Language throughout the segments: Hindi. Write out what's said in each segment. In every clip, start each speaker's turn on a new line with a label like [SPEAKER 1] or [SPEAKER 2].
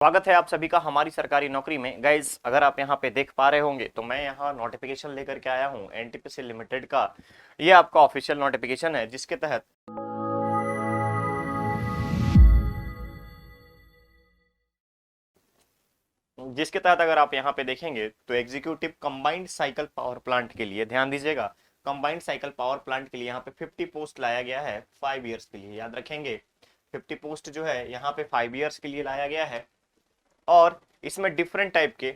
[SPEAKER 1] स्वागत है आप सभी का हमारी सरकारी नौकरी में। गाइज अगर आप यहाँ पे देख पा रहे होंगे तो मैं यहाँ नोटिफिकेशन लेकर के आया हूँ एनटीपीसी लिमिटेड का। ये आपका ऑफिशियल नोटिफिकेशन है जिसके तहत अगर आप यहाँ पे देखेंगे तो executive combined cycle power plant के लिए ध्यान दीजिएगा। कंबाइंड साइकिल पावर प्लांट के लिए यहाँ पे 50 पोस्ट लाया गया है 5 ईयर्स के लिए। याद रखेंगे 50 पोस्ट जो है यहाँ पे 5 ईयर्स के लिए लाया गया है और इसमें डिफरेंट टाइप के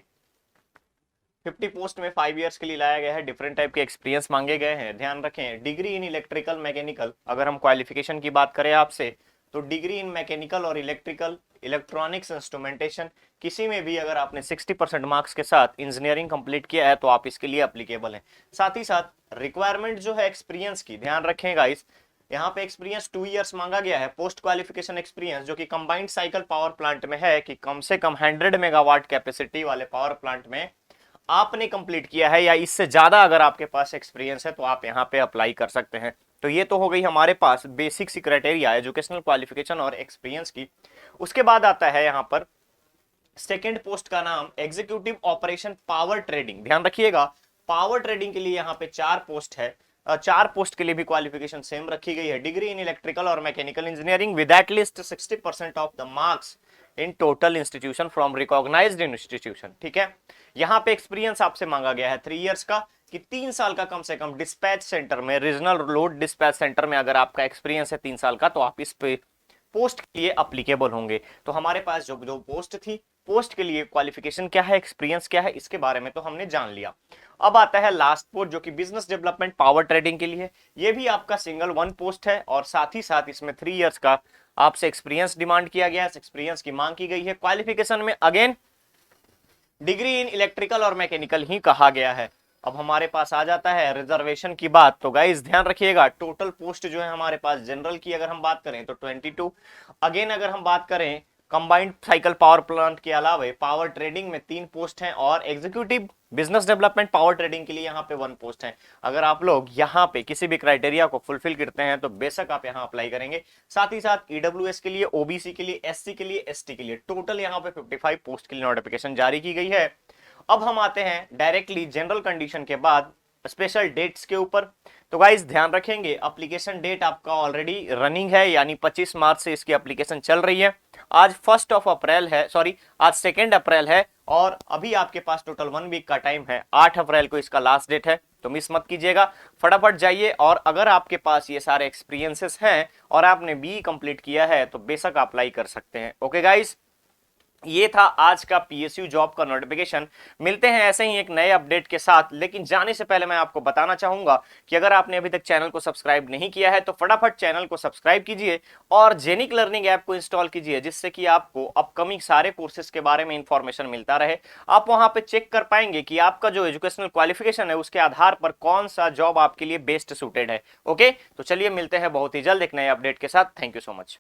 [SPEAKER 1] 50 पोस्ट में 5 ईयर्स के लिए लाया गया है। डिफरेंट टाइप के एक्सपीरियंस मांगे गए हैं। ध्यान रखें डिग्री इन इलेक्ट्रिकल मैकेनिकल, अगर हम क्वालिफिकेशन की बात करें आपसे तो डिग्री इन मैकेनिकल और इलेक्ट्रिकल इलेक्ट्रॉनिक्स इंस्ट्रूमेंटेशन किसी में भी अगर आपने 60% मार्क्स के साथ इंजीनियरिंग कंप्लीट किया है तो आप इसके लिए अप्लीकेबल हैं। साथ ही साथ रिक्वायरमेंट जो है एक्सपीरियंस की ध्यान रखेगा, इस यहाँ पे एक्सपीरियंस 2 ईयर्स मांगा गया है। पोस्ट क्वालिफिकेशन एक्सपीरियंस जो कि कंबाइंड साइकिल पावर प्लांट में है कि कम से कम 100 मेगावाट कैपेसिटी वाले पावर प्लांट में आपने कंप्लीट किया है या इससे ज्यादा अगर आपके पास एक्सपीरियंस है तो आप यहाँ पे अप्लाई कर सकते हैं। तो ये तो हो गई हमारे पास बेसिक सी क्राइटेरिया एजुकेशनल क्वालिफिकेशन और एक्सपीरियंस की। उसके बाद आता है यहाँ पर सेकेंड पोस्ट का नाम एग्जीक्यूटिव ऑपरेशन पावर ट्रेडिंग। ध्यान रखिएगा पावर ट्रेडिंग के लिए यहाँ पे 4 पोस्ट है। 4 पोस्ट के लिए भी क्वालिफिकेशन सेम रखी गई है। डिग्री इन इलेक्ट्रिकल और mechanical engineering with at least 60% of the marks in total institution from recognised institution. ठीक है, यहाँ पे एक्सपीरियंस आपसे मांगा गया है 3 इयर्स का कि 3 साल का कम से कम डिस्पैच सेंटर में, रीजनल लोड डिस्पैच सेंटर में अगर आपका एक्सपीरियंस है 3 साल का तो आप इस पे पोस्ट के लिए अप्लीकेबल होंगे। तो हमारे पास जो जो पोस्ट थी, पोस्ट के लिए क्वालिफिकेशन क्या है, एक्सपीरियंस क्या है, इसके बारे में तो हमने जान लिया। अब आता है लास्ट पोस्ट जो कि बिजनेस डेवलपमेंट पावर ट्रेडिंग के लिए। ये भी आपका सिंगल 1 पोस्ट है और साथ ही साथ इसमें 3 इयर्स का आपसे एक्सपीरियंस डिमांड किया गया है, एक्सपीरियंस की मांग की गई है। क्वालिफिकेशन में अगेन डिग्री इन इलेक्ट्रिकल और मैकेनिकल ही कहा गया है। अब हमारे पास आ जाता है रिजर्वेशन की बात। तो गाइस ध्यान रखिएगा टोटल पोस्ट जो है हमारे पास जनरल की अगर हम बात करें तो 22। अगेन अगर हम बात करें कंबाइंड साइकिल पावर प्लांट के अलावा पावर ट्रेडिंग में 3 पोस्ट हैं और executive business development power trading के लिए यहाँ पे 1 पोस्ट है। अगर आप लोग यहाँ पे किसी भी क्राइटेरिया को फुलफिल करते हैं तो बेशक आप यहाँ अप्लाई करेंगे। साथ ही साथ ईडब्ल्यूएस के लिए, ओबीसी के लिए, एससी के लिए, एसटी के लिए टोटल यहाँ पे 55 पोस्ट के लिए नोटिफिकेशन जारी की गई है। अब हम आते हैं डायरेक्टली जनरल कंडीशन के बाद स्पेशल डेट्स के ऊपर। तो गाइस ध्यान रखेंगे एप्लीकेशन डेट आपका ऑलरेडी रनिंग है, यानी 25 मार्च से इसकी एप्लीकेशन चल रही है। आज 1 अप्रैल है, सॉरी आज 2 अप्रैल है और अभी आपके पास टोटल 1 वीक का टाइम है। 8 अप्रैल को इसका लास्ट डेट है, तो मिस मत कीजिएगा, फटाफट जाइए। और अगर आपके पास ये सारे एक्सपीरियंसेस हैं और आपने बी कंप्लीट किया है तो बेशक अप्लाई कर सकते हैं। ओके गाइस, ये था आज का पीएसयू जॉब का नोटिफिकेशन। मिलते हैं ऐसे ही एक नए अपडेट के साथ, लेकिन जाने से पहले मैं आपको बताना चाहूंगा कि अगर आपने अभी तक चैनल को सब्सक्राइब नहीं किया है तो फटाफट चैनल को सब्सक्राइब कीजिए और जेनिक लर्निंग ऐप को इंस्टॉल कीजिए, जिससे कि आपको अपकमिंग सारे कोर्सेज के बारे में इंफॉर्मेशन मिलता रहे। आप वहां पे चेक कर पाएंगे कि आपका जो एजुकेशनल क्वालिफिकेशन है उसके आधार पर कौन सा जॉब आपके लिए बेस्ट सूटेड है। ओके, तो चलिए मिलते हैं बहुत ही जल्द एक नए अपडेट के साथ। Thank you so much.